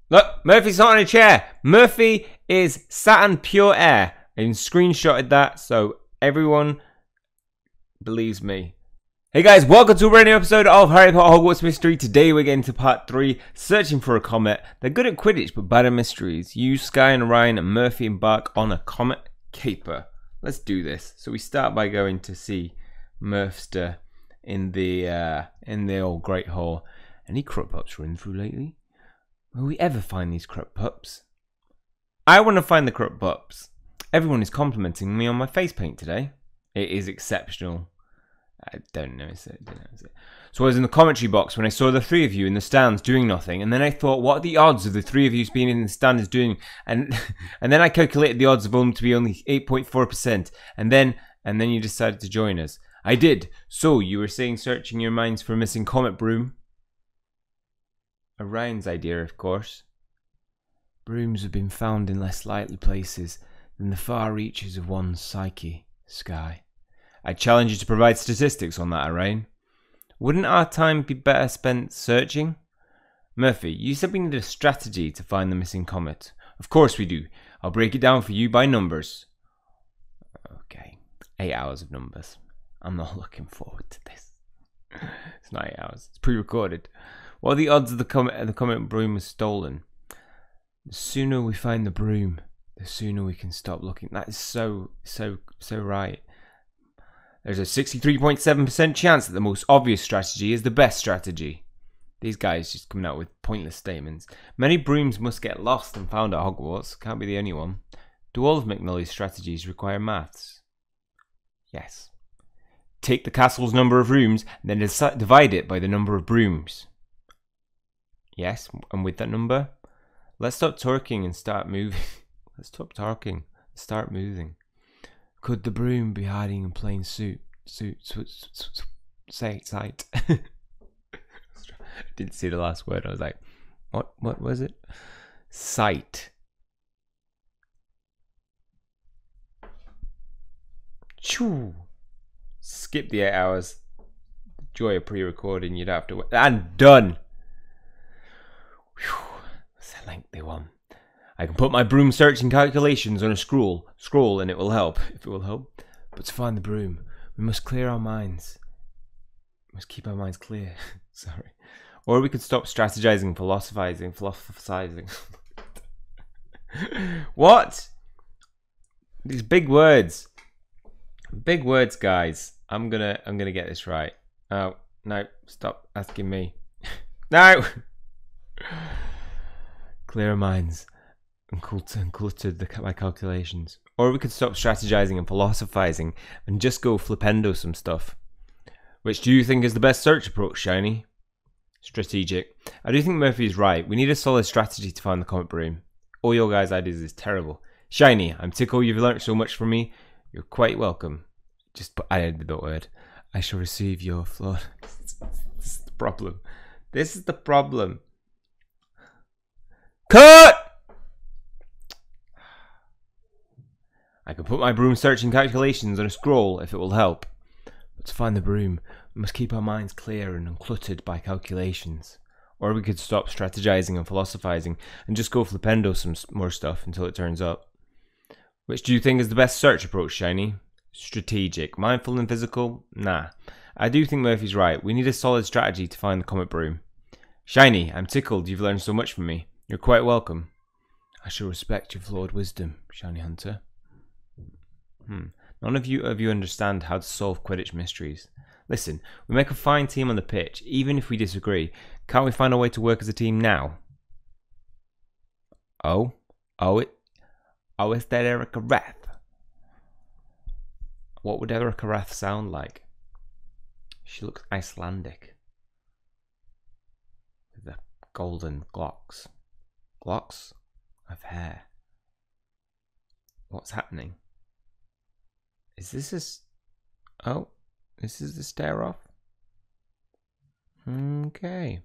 Look, Murphy's not in a chair. Murphy is sat in pure air. I even screenshotted that so everyone believes me. Hey guys, welcome to a brand new episode of Harry Potter Hogwarts Mystery. Today we're getting to part 3, searching for a comet. They're good at Quidditch but bad at mysteries. You, Skye and Orion and Murphy embark on a comet caper. Let's do this. So we start by going to see Murphster in the old Great Hall. Any Crut Pups running through lately? Will we ever find these Crut Pups? I want to find the Crut Pups. Everyone is complimenting me on my face paint today. It is exceptional. I don't notice it. So I was in the commentary box when I saw the three of you in the stands doing nothing, and then I thought, what are the odds of the three of you being in the stands doing? And then I calculated the odds of them to be only 8.4%, and then you decided to join us. I did. So you were saying searching your minds for a missing comet broom. Orion's idea, of course. Brooms have been found in less likely places than the far reaches of one's psyche, Skye. I challenge you to provide statistics on that, Orion. Wouldn't our time be better spent searching? Murphy, you said we need a strategy to find the missing comet. Of course we do. I'll break it down for you by numbers. Okay, 8 hours of numbers. I'm not looking forward to this. It's not 8 hours. It's pre-recorded. What are the odds of the comet broom was stolen? The sooner we find the broom, the sooner we can stop looking. That is so right. There's a 63.7% chance that the most obvious strategy is the best strategy. These guys just coming out with pointless statements. Many brooms must get lost and found at Hogwarts. Can't be the only one. Do all of McNally's strategies require maths? Yes. Take the castle's number of rooms and then divide it by the number of brooms. Yes, and with that number, let's stop talking and start moving. Let's stop talking and start moving. Could the broom be hiding in plain sight? I didn't see the last word. I was like, what was it? Sight. Choo. Skip the 8 hours. Joy of pre-recording. You'd have to wait. And done. Whew, that's a lengthy one. I can put my broom searching calculations on a scroll and it will help, if it will help. But to find the broom, we must clear our minds. We must keep our minds clear. Sorry. Or we could stop strategizing, philosophizing. What? These big words. Big words, guys. I'm gonna get this right. Oh, no, stop asking me. No! Clear our minds and cluttered my calculations. Or we could stop strategizing and philosophizing and just go flipendo some stuff. Which do you think is the best search approach, Shiny? Strategic. I do think Murphy's right. We need a solid strategy to find the comet broom. All your guys' ideas is terrible. Shiny, I'm tickled you've learnt so much from me. You're quite welcome. I added the word. I shall receive your floor. This is the problem. This is the problem. Cut! I can put my broom searching calculations on a scroll if it will help. But to find the broom, we must keep our minds clear and uncluttered by calculations. Or we could stop strategizing and philosophizing and just go flipendo some more stuff until it turns up. Which do you think is the best search approach, Shiny? Strategic. Mindful and physical? Nah. I do think Murphy's right. We need a solid strategy to find the comet broom. Shiny, I'm tickled you've learned so much from me. You're quite welcome. I shall respect your flawed wisdom, Goshinyhunting. None of you understand how to solve Quidditch mysteries. Listen, we make a fine team on the pitch, even if we disagree. Can't we find a way to work as a team now? Is that Erica Rath? What would Erica Rath sound like? She looks Icelandic. With the golden glocks. Glocks of hair. What's happening? Is this this is the stare off? Okay.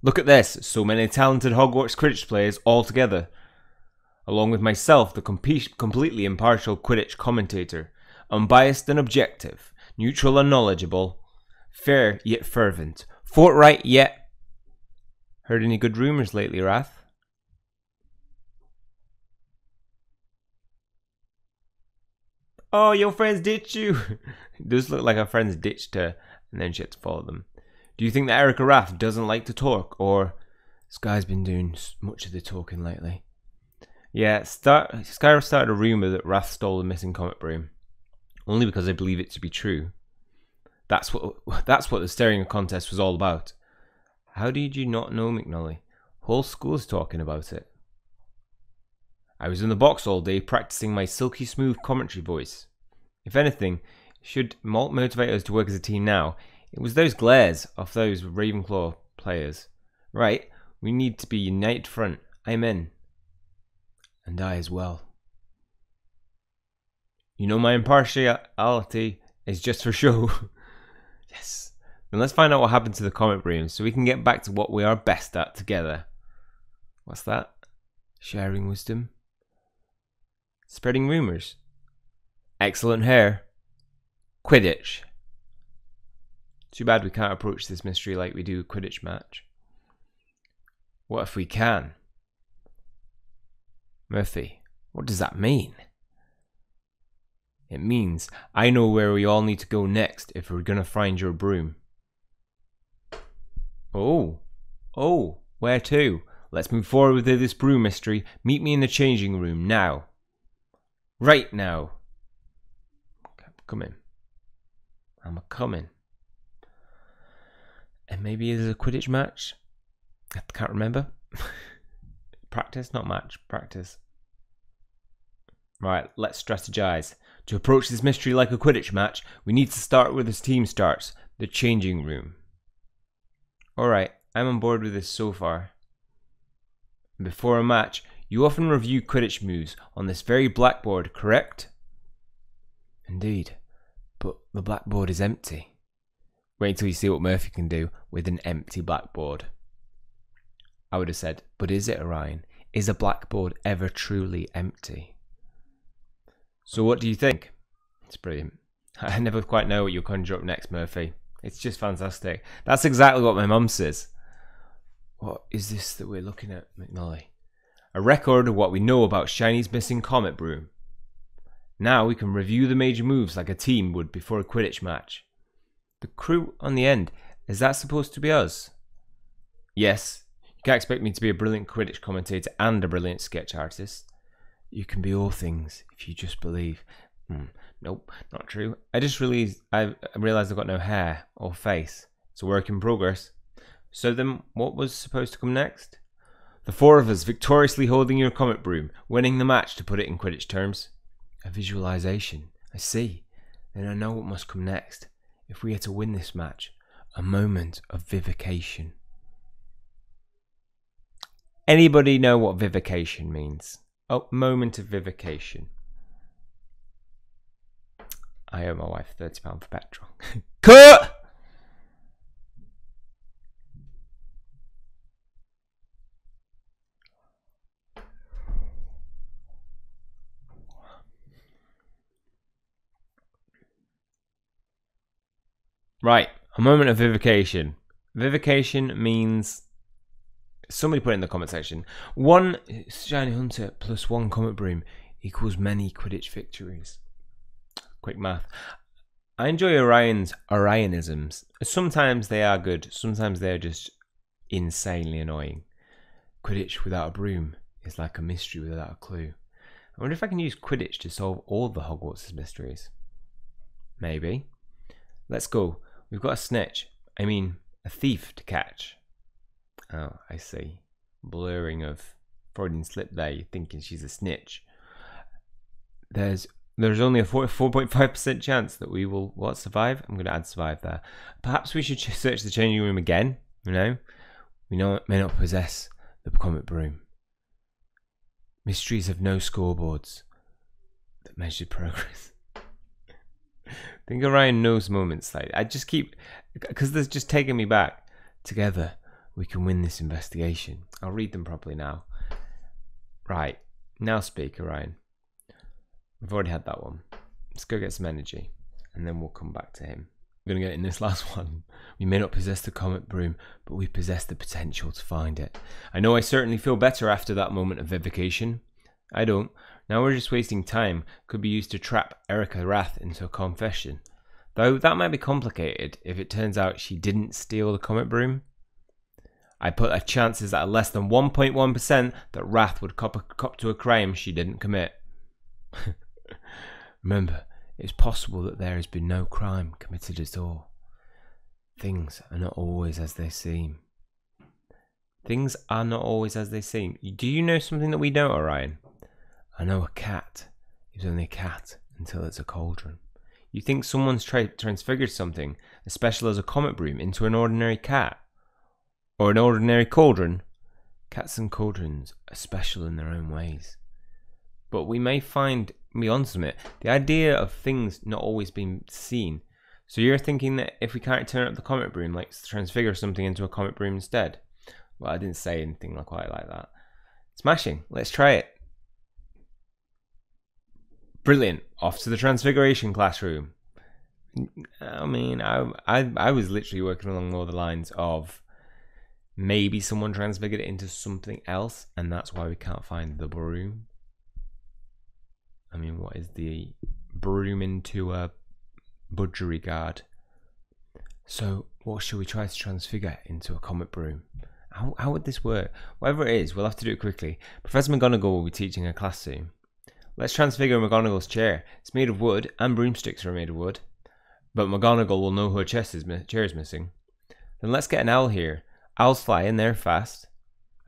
Look at this. So many talented Hogwarts Quidditch players all together. Along with myself, the completely impartial Quidditch commentator. Unbiased and objective. Neutral and knowledgeable. Fair yet fervent. Fortright yet. Heard any good rumours lately, Wrath? Oh, your friends ditched you. It does look like our friends ditched her, and then she had to follow them. Do you think that Erica Wrath doesn't like to talk, or Skye's been doing much of the talking lately? Yeah, Skye started a rumour that Wrath stole the missing comet broom, only because I believe it to be true. That's what the staring contest was all about. How did you not know, McNully? Whole school's talking about it. I was in the box all day practicing my silky smooth commentary voice. If anything should motivate us to work as a team now, it was those glares off those Ravenclaw players. Right, we need to be united front. I'm in. And I as well. You know my impartiality is just for show. Yes. Then let's find out what happened to the comet brooms so we can get back to what we are best at together. What's that? Sharing wisdom? Spreading rumours? Excellent hair? Quidditch? Too bad we can't approach this mystery like we do a Quidditch match. What if we can? Murphy, what does that mean? It means I know where we all need to go next if we're gonna find your broom. Oh, where to? Let's move forward with this broom mystery. Meet me in the changing room now. Right now. I'm coming. I'm a-coming. And maybe there's a Quidditch match? I can't remember. Practice, not match. Practice. Right, let's strategize. To approach this mystery like a Quidditch match, we need to start where this team starts. The changing room. Alright, I'm on board with this so far. Before a match, you often review Quidditch moves on this very blackboard, correct? Indeed, but the blackboard is empty. Wait until you see what Murphy can do with an empty blackboard. I would have said, but is it, Orion? Is a blackboard ever truly empty? So what do you think? It's brilliant. I never quite know what you'll conjure up next, Murphy. It's just fantastic. That's exactly what my mum says. What is this that we're looking at, McNully? A record of what we know about Shiny's missing comet broom. Now we can review the major moves like a team would before a Quidditch match. The crew on the end, is that supposed to be us? Yes. You can't expect me to be a brilliant Quidditch commentator and a brilliant sketch artist. You can be all things if you just believe. Nope, not true. I realized I've got no hair or face. It's a work in progress. So then, what was supposed to come next? The four of us victoriously holding your comet broom, winning the match to put it in Quidditch terms. A visualization. I see. Then I know what must come next. If we are to win this match, a moment of vivication. Anybody know what vivication means? Oh, moment of vivication. I owe my wife £30 for petrol. Cut! Right, a moment of vivication. Vivication means... Somebody put it in the comment section. 1 shiny hunter plus 1 comet broom equals many Quidditch victories. Quick math. I enjoy Orionisms. Sometimes they are good. Sometimes they're just insanely annoying. Quidditch without a broom is like a mystery without a clue. I wonder if I can use Quidditch to solve all the Hogwarts mysteries. Maybe. Let's go. We've got a snitch. I mean, a thief to catch. Oh, I see. Blurring of Freudian slip there. You're thinking she's a snitch. There's only a 4.5% chance that we will survive. I'm going to add survive there. Perhaps we should search the changing room again. You know, we know it may not possess the comet broom. Mysteries have no scoreboards that measure progress. I think Orion knows moments like I just keep, because they're just taking me back. Together we can win this investigation. I'll read them properly now. Right, now speak, Orion. We've already had that one. Let's go get some energy and then we'll come back to him. we're going to get in this last one. We may not possess the comet broom, but we possess the potential to find it. I know I certainly feel better after that moment of evocation. I don't. Now we're just wasting time. Could be used to trap Erica Rath into a confession. Though that might be complicated if it turns out she didn't steal the comet broom. I put her chances at less than 1.1% that Rath would cop to a crime she didn't commit. Remember, it's possible that there has been no crime committed at all. Things are not always as they seem. Things are not always as they seem. Do you know something that we don't, Orion? I know a cat is only a cat until it's a cauldron. You think someone's transfigured something as special as a comet broom into an ordinary cat? Or an ordinary cauldron? Cats and cauldrons are special in their own ways. But we may find beyond something. The idea of things not always being seen. So you're thinking that if we can't turn up the comet broom, like transfigure something into a comet broom instead? Well, I didn't say anything quite like that. Smashing. Let's try it. Brilliant. Off to the transfiguration classroom. I mean, I was literally working along more the lines of maybe someone transfigured it into something else, and that's why we can't find the broom. I mean, what is the broom into a budgerigard? So, what should we try to transfigure into a comet broom? How would this work? Whatever it is, we'll have to do it quickly. Professor McGonagall will be teaching a class soon. Let's transfigure McGonagall's chair. It's made of wood, and broomsticks are made of wood. But McGonagall will know her chair is missing. Then let's get an owl here. Owls fly and they're fast.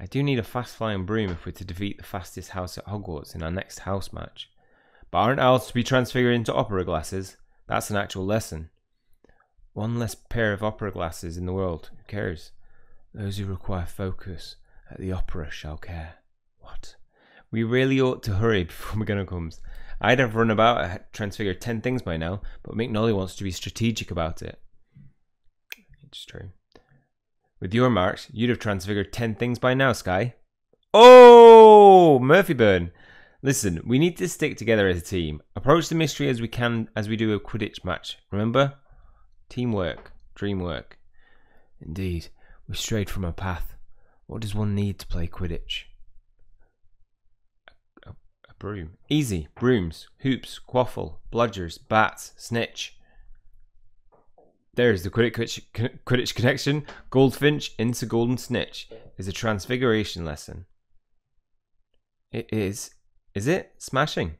I do need a fast-flying broom if we're to defeat the fastest house at Hogwarts in our next house match. But aren't owls to be transfigured into opera glasses? That's an actual lesson. One less pair of opera glasses in the world. Who cares? Those who require focus at the opera shall care. What? We really ought to hurry before McGonagall comes. I'd have run about and transfigured 10 things by now, but McNally wants to be strategic about it. It's true. With your marks, you'd have transfigured 10 things by now, Skye. Oh, Murphy Burn. Listen, we need to stick together as a team. Approach the mystery as we can, as we do a Quidditch match. Remember? Teamwork. Dreamwork. Indeed, we strayed from our path. What does one need to play Quidditch? A broom. Easy. Brooms, hoops, quaffle, bludgers, bats, snitch. There's the Quidditch connection. Goldfinch into Golden Snitch is a transfiguration lesson. It is. Is it? Smashing.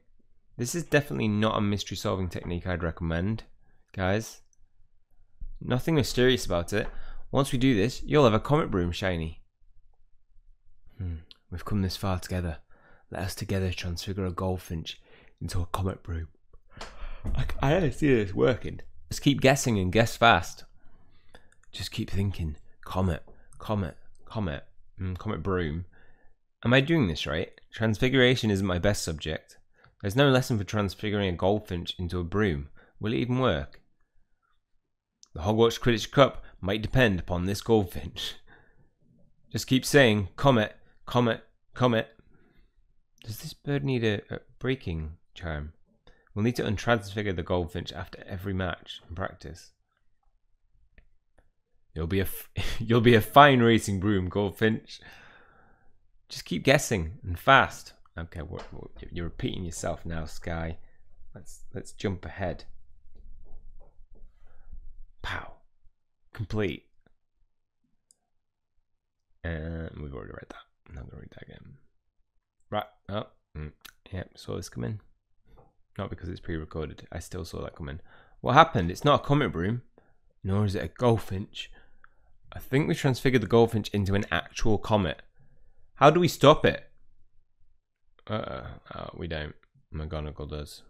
This is definitely not a mystery solving technique I'd recommend, guys. Nothing mysterious about it. Once we do this, you'll have a comet broom, Shiny. We've come this far together. Let us together transfigure a goldfinch into a comet broom. I don't see this working. Just keep guessing and guess fast. Just keep thinking. Comet, comet, comet, comet broom. Am I doing this right? Transfiguration isn't my best subject. There's no lesson for transfiguring a goldfinch into a broom. Will it even work? The Hogwarts Quidditch Cup might depend upon this goldfinch. Just keep saying, comet, comet, comet. Does this bird need a breaking charm? We'll need to untransfigure the goldfinch after every match in practice. You'll be a fine racing broom, goldfinch. Just keep guessing and fast. Okay, you're repeating yourself now, Skye. Let's jump ahead. Pow. Complete. And we've already read that. I'm not gonna read that again. Right. Oh. Yeah. Saw this come in. Not because it's pre-recorded. I still saw that come in. What happened? It's not a comet broom. Nor is it a goldfinch. I think we transfigured the goldfinch into an actual comet. How do we stop it? We don't. McGonagall does.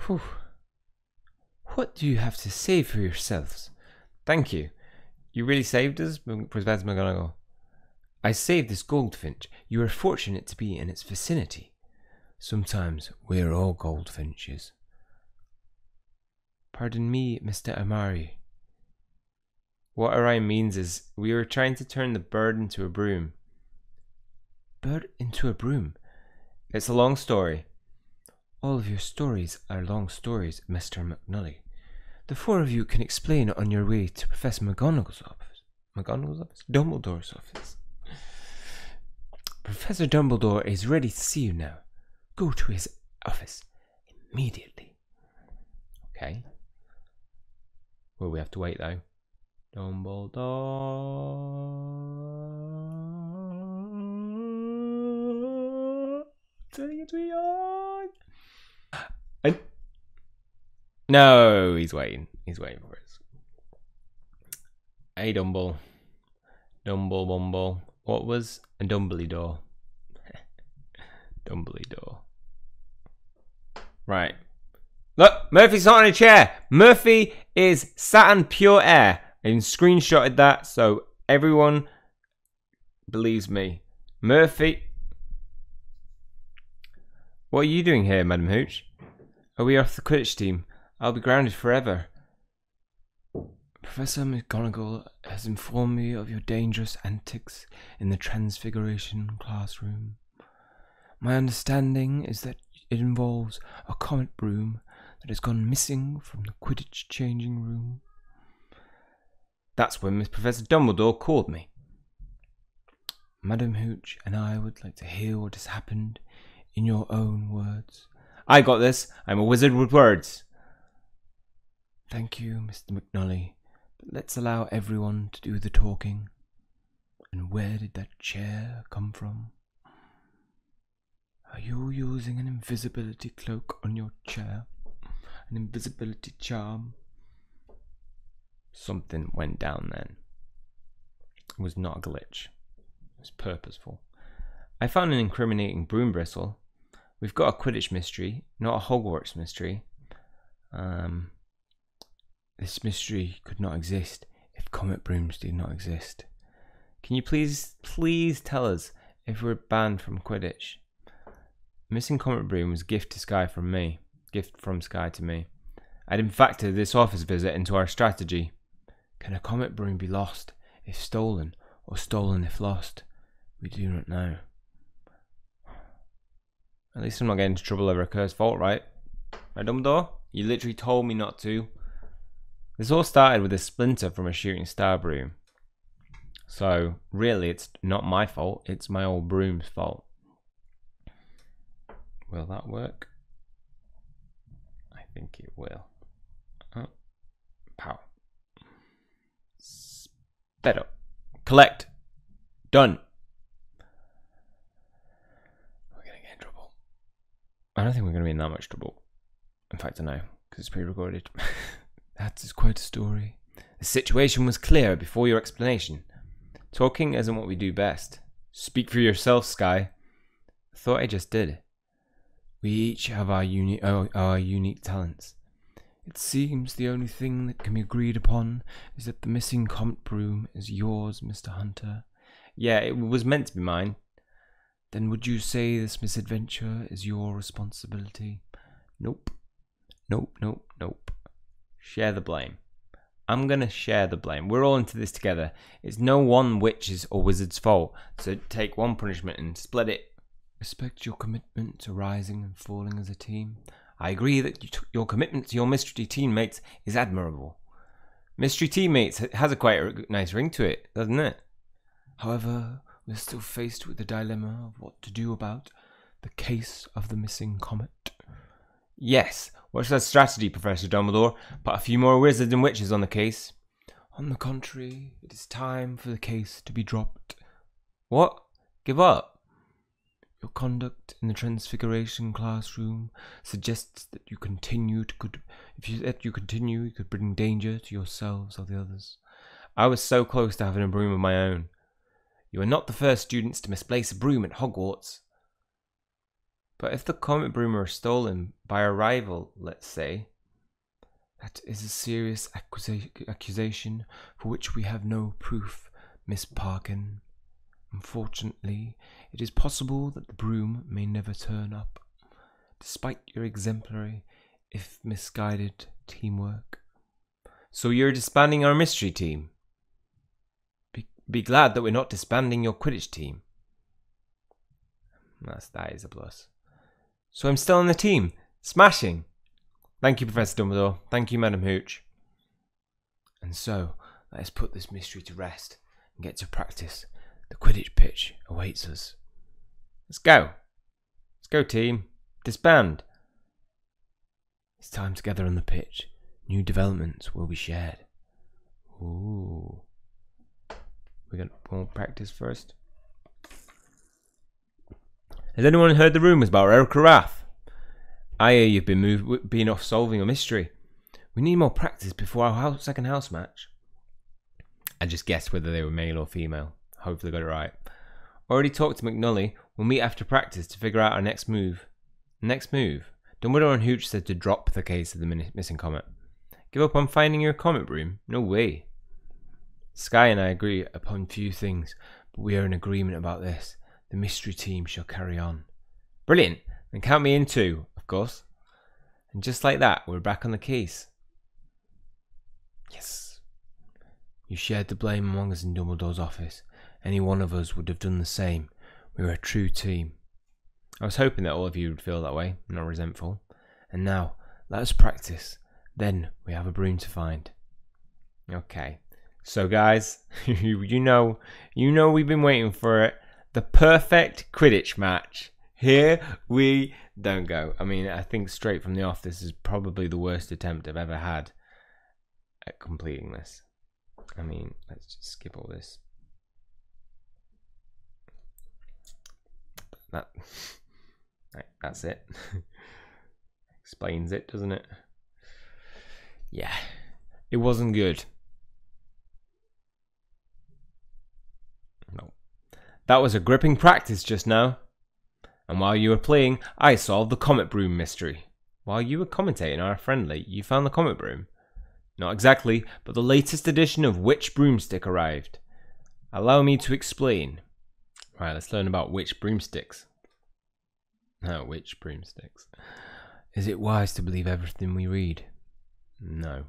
Whew. What do you have to say for yourselves? Thank you. You really saved us, Professor McGonagall. I saved this goldfinch. You are fortunate to be in its vicinity. Sometimes we're all goldfinches. Pardon me, Mr. Amari. What Orion means is we were trying to turn the bird into a broom. Bird into a broom? It's a long story. All of your stories are long stories, Mr. McNully. The four of you can explain on your way to Professor McGonagall's office. McGonagall's office? Dumbledore's office. Professor Dumbledore is ready to see you now. Go to his office immediately. Okay. Well, we have to wait though. Dumbledore. Turning into a yawn. No, he's waiting. He's waiting for us. Hey, Dumble. Bumble. What was a Dumbledore? Dumbledore. Right. Look, Murphy's not in a chair. Murphy is sat in pure air. I even screenshotted that so everyone believes me. Murphy. What are you doing here, Madam Hooch? Are we off the Quidditch team? I'll be grounded forever. Professor McGonagall has informed me of your dangerous antics in the Transfiguration classroom. My understanding is that it involves a comet broom that has gone missing from the Quidditch changing room. That's when Professor Dumbledore called me. Madam Hooch and I would like to hear what has happened in your own words. I got this. I'm a wizard with words. Thank you, Mr. McNully. But let's allow everyone to do the talking. And where did that chair come from? Are you using an invisibility cloak on your chair? An invisibility charm? Something went down then. It was not a glitch. It was purposeful. I found an incriminating broom bristle. We've got a Quidditch mystery, not a Hogwarts mystery. This mystery could not exist if comet brooms did not exist. Can you please tell us if we're banned from Quidditch? Missing comet broom was a gift to SKYE from me. Gift from SKYE to me. I didn't factor this office visit into our strategy. Can a comet broom be lost if stolen, or stolen if lost? We do not know. At least I'm not getting into trouble over a cursed fault, right? Right, Dumbledore? You literally told me not to. This all started with a splinter from a shooting star broom. So, really, it's not my fault. It's my old broom's fault. Will that work? I think it will. Oh. Pow. Sped up. Collect. Done. We're going to get in trouble. I don't think we're going to be in that much trouble. In fact, I know, because it's pre-recorded. That is quite a story. The situation was clear before your explanation. Talking isn't what we do best. Speak for yourself, SKYE. I thought I just did. We each have our unique talents. It seems the only thing that can be agreed upon is that the missing comet broom is yours, Mr. Hunter. Yeah, it was meant to be mine. Then would you say this misadventure is your responsibility? Nope. Nope. Share the blame. I'm gonna share the blame. We're all into this together. It's no one witch's or wizard's fault. So take one punishment and split it. Respect your commitment to rising and falling as a team. I agree that your commitment to your mystery teammates is admirable. Mystery teammates has a quite a nice ring to it, doesn't it? However, we're still faced with the dilemma of what to do about the case of the missing comet. Yes. What's that strategy, Professor Dumbledore? Put a few more wizards and witches on the case. On the contrary, it is time for the case to be dropped. What? Give up? Your conduct in the Transfiguration classroom suggests that you continue to you could bring danger to yourselves or the others. I was so close to having a broom of my own. You are not the first students to misplace a broom at Hogwarts. But if the comet broom were stolen by a rival, let's say, that is a serious accusation for which we have no proof, Miss Parkin. Unfortunately, it is possible that the broom may never turn up, despite your exemplary, if misguided, teamwork. So you're disbanding our mystery team? Be glad that we're not disbanding your Quidditch team. That is a plus. So I'm still on the team. Smashing. Thank you, Professor Dumbledore. Thank you, Madam Hooch. And so, let us put this mystery to rest and get to practice. The Quidditch pitch awaits us. Let's go. Let's go, team. Disband. It's time to gather on the pitch. New developments will be shared. Ooh. We're going to practice first. Has anyone heard the rumours about Erica Rath? I hear you've been off solving a mystery. We need more practice before our second house match. I just guessed whether they were male or female. Hopefully got it right. Already talked to McNully. We'll meet after practice to figure out our next move. Next move? Dumbledore and Hooch said to drop the case of the missing comet. Give up on finding your comet broom? No way. SKYE and I agree upon few things, but we are in agreement about this. The mystery team shall carry on. Brilliant. Then count me in too, of course. And just like that, we're back on the case. Yes. You shared the blame among us in Dumbledore's office. Any one of us would have done the same. We were a true team. I was hoping that all of you would feel that way, not resentful. And now, let us practice. Then we have a broom to find. Okay. So guys, you know we've been waiting for it. The perfect Quidditch match. Here we don't go. I mean, I think straight from the off, this is probably the worst attempt I've ever had at completing this. I mean, let's just skip all this. That's it. Explains it, doesn't it? Yeah, it wasn't good. No. That was a gripping practice just now. And while you were playing, I solved the comet broom mystery. While you were commentating our friendly, you found the comet broom. Not exactly, but the latest edition of Which Broomstick arrived. Allow me to explain. Right, let's learn about witch broomsticks. No, witch broomsticks. Is it wise to believe everything we read? No.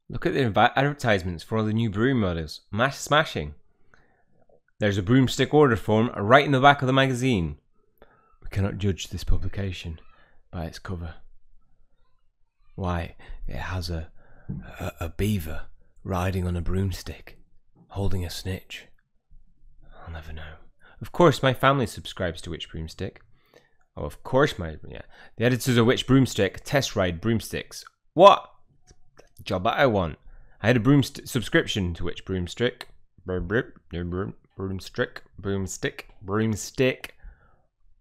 Look at the advertisements for all the new broom models. Smashing. There's a broomstick order form right in the back of the magazine. We cannot judge this publication by its cover. Why, it has a beaver riding on a broomstick, holding a snitch. I'll never know. Of course, my family subscribes to Which Broomstick. Oh, of course, yeah. The editors of Which Broomstick test ride broomsticks. What? Job that I want. I had a subscription to Which Broomstick. Broomstick.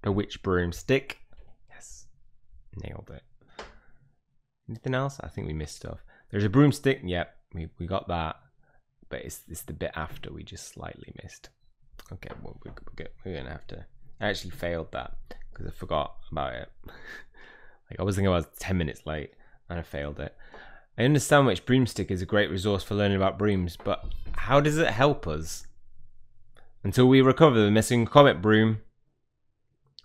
The Which Broomstick. Yes. Nailed it. Anything else? I think we missed stuff. There's a broomstick. Yep, we got that. But it's the bit after we just slightly missed. Okay, well, we're going to have to... I actually failed that because I forgot about it. Like I was thinking I was 10 minutes late and I failed it. I understand Which Broomstick is a great resource for learning about brooms, but how does it help us? Until we recover the missing comet broom,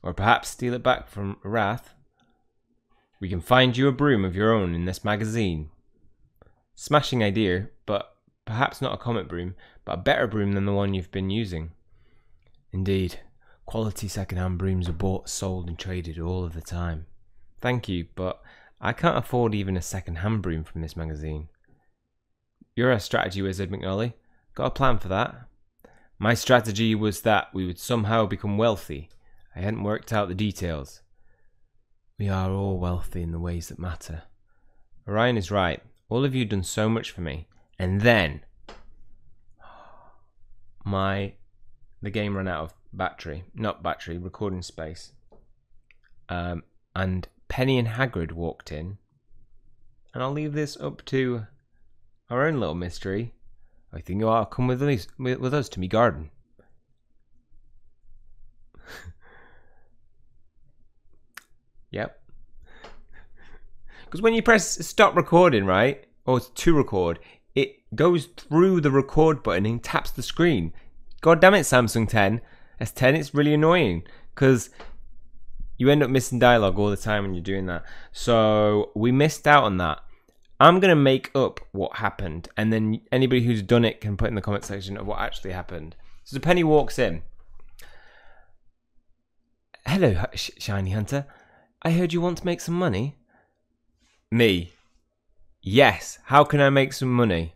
or perhaps steal it back from Wrath, we can find you a broom of your own in this magazine. Smashing idea, but perhaps not a comet broom, but a better broom than the one you've been using. Indeed, quality second-hand brooms are bought, sold and traded all of the time. Thank you, but I can't afford even a second-hand broom from this magazine. You're a strategy wizard, McNully. Got a plan for that? My strategy was that we would somehow become wealthy. I hadn't worked out the details. We are all wealthy in the ways that matter. Orion is right. All of you have done so much for me. And then the game ran out of recording space. And Penny and Hagrid walked in. And I'll leave this up to our own little mystery. I think you ought to come with us to me garden. Yep. Because when you press stop recording, right, or to record, it goes through the record button and taps the screen. God damn it, Samsung S10, it's really annoying because you end up missing dialogue all the time when you're doing that. So we missed out on that. I'm going to make up what happened, and then anybody who's done it can put in the comment section of what actually happened. So Penny walks in. Hello, Shiny Hunter. I heard you want to make some money. Me? Yes. How can I make some money?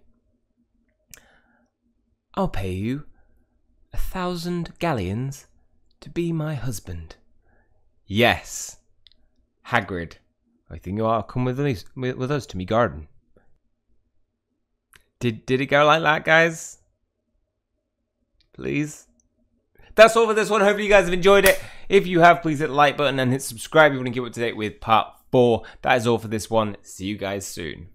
I'll pay you 1,000 galleons to be my husband. Yes. Hagrid, I think you ought to come with us to me garden. Did it go like that, guys? Please? That's all for this one. Hopefully you guys have enjoyed it. If you have, please hit the like button and hit subscribe if you want to keep up to date with part 4. That is all for this one. See you guys soon.